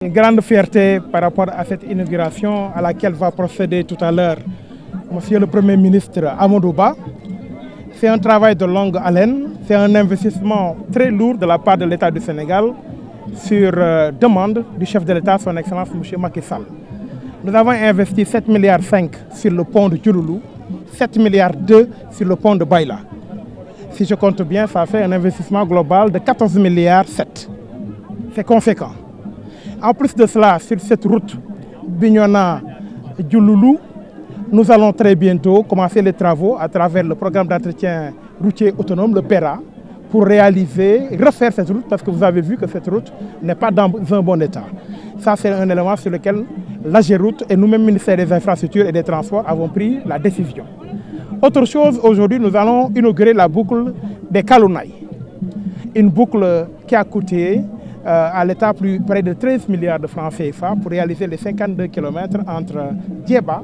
Une grande fierté par rapport à cette inauguration à laquelle va procéder tout à l'heure Monsieur le Premier ministre Amadou Ba. C'est un travail de longue haleine, c'est un investissement très lourd de la part de l'État du Sénégal sur demande du chef de l'État, son Excellence M. Macky Sall. Nous avons investi 7,5 milliards sur le pont de Diouloulou, 7,2 milliards sur le pont de Bayla. Si je compte bien, ça fait un investissement global de 14,7 milliards. C'est conséquent. En plus de cela, sur cette route Bignona-Diouloulou, nous allons très bientôt commencer les travaux à travers le programme d'entretien routier autonome, le PERA, pour refaire cette route, parce que vous avez vu que cette route n'est pas dans un bon état. Ça, c'est un élément sur lequel l'AGEROUTE et nous-mêmes, ministère des Infrastructures et des Transports, avons pris la décision. Autre chose, aujourd'hui, nous allons inaugurer la boucle des Kalounaï. Une boucle qui a coûté à l'État près de 13 milliards de francs CFA pour réaliser les 52 km entre Djeba,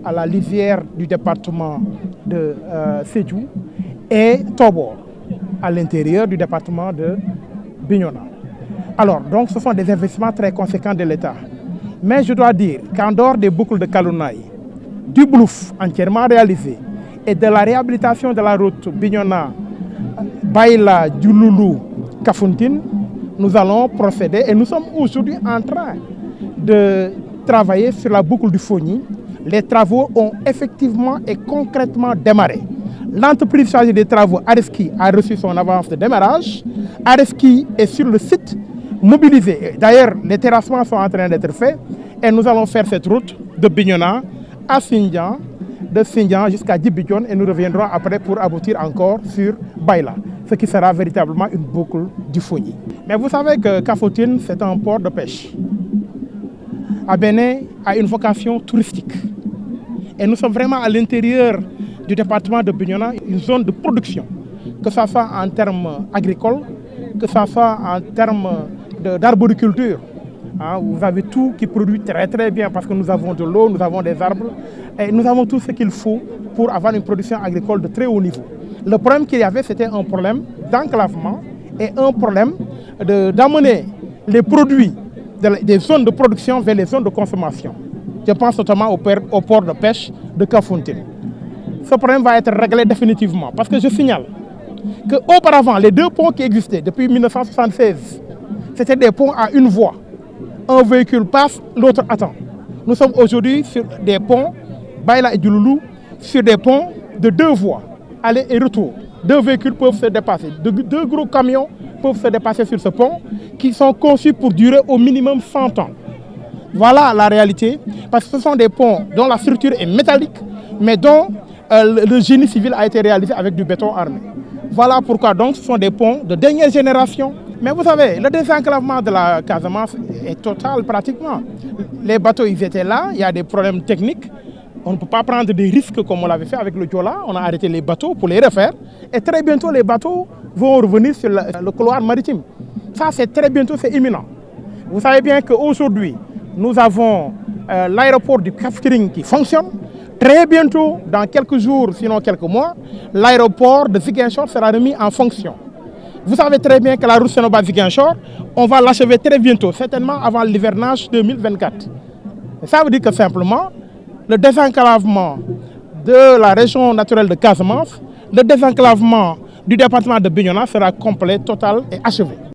à la lisière du département de Sédhiou, et Tobor, à l'intérieur du département de Bignona. Alors, donc, ce sont des investissements très conséquents de l'État. Mais je dois dire qu'en dehors des boucles de Kalounaï, du Blouf entièrement réalisé et de la réhabilitation de la route Bignona, Bayla, Diouloulou, Kafountine, nous allons procéder et nous sommes aujourd'hui en train de travailler sur la boucle du Fogny. Les travaux ont effectivement et concrètement démarré. L'entreprise chargée des travaux, Areski, a reçu son avance de démarrage. Areski est sur le site mobilisé. D'ailleurs, les terrassements sont en train d'être faits et nous allons faire cette route de Bignona à Sindian, de Sindian jusqu'à Djibidjon, et nous reviendrons après pour aboutir encore sur Bayla, ce qui sera véritablement une boucle du Fogny. Mais vous savez que Kafountine, c'est un port de pêche. Abéné a une vocation touristique. Et nous sommes vraiment à l'intérieur du département de Bignona, une zone de production, que ce soit en termes agricoles, que ce soit en termes d'arboriculture. Vous avez tout qui produit très très bien parce que nous avons de l'eau, nous avons des arbres et nous avons tout ce qu'il faut pour avoir une production agricole de très haut niveau. Le problème qu'il y avait, c'était un problème d'enclavement et un problème d'amener les produits des zones de production vers les zones de consommation. Je pense notamment au port de pêche de Kafountine. Ce problème va être réglé définitivement parce que je signale qu'auparavant, les deux ponts qui existaient depuis 1976, c'était des ponts à une voie. Un véhicule passe, l'autre attend. Nous sommes aujourd'hui sur des ponts, Bayla et Diouloulou, sur des ponts de deux voies, aller et retour. Deux véhicules peuvent se dépasser, deux gros camions peuvent se dépasser sur ce pont, qui sont conçus pour durer au minimum 100 ans. Voilà la réalité, parce que ce sont des ponts dont la structure est métallique, mais dont le génie civil a été réalisé avec du béton armé. Voilà pourquoi donc ce sont des ponts de dernière génération. Mais vous savez, le désenclavement de la Casamance est total pratiquement. Les bateaux, ils étaient là, il y a des problèmes techniques. On ne peut pas prendre des risques comme on l'avait fait avec le Diola. On a arrêté les bateaux pour les refaire. Et très bientôt, les bateaux vont revenir sur le couloir maritime. Ça, c'est très bientôt, c'est imminent. Vous savez bien qu'aujourd'hui, nous avons l'aéroport du Cap Skirring qui fonctionne. Très bientôt, dans quelques jours, sinon quelques mois, l'aéroport de Ziguinchor sera remis en fonction. Vous savez très bien que la route Sénoba-Ziguinchor, on va l'achever très bientôt, certainement avant l'hivernage 2024. Et ça veut dire que simplement, le désenclavement de la région naturelle de Casamance, le désenclavement du département de Bignona sera complet, total et achevé.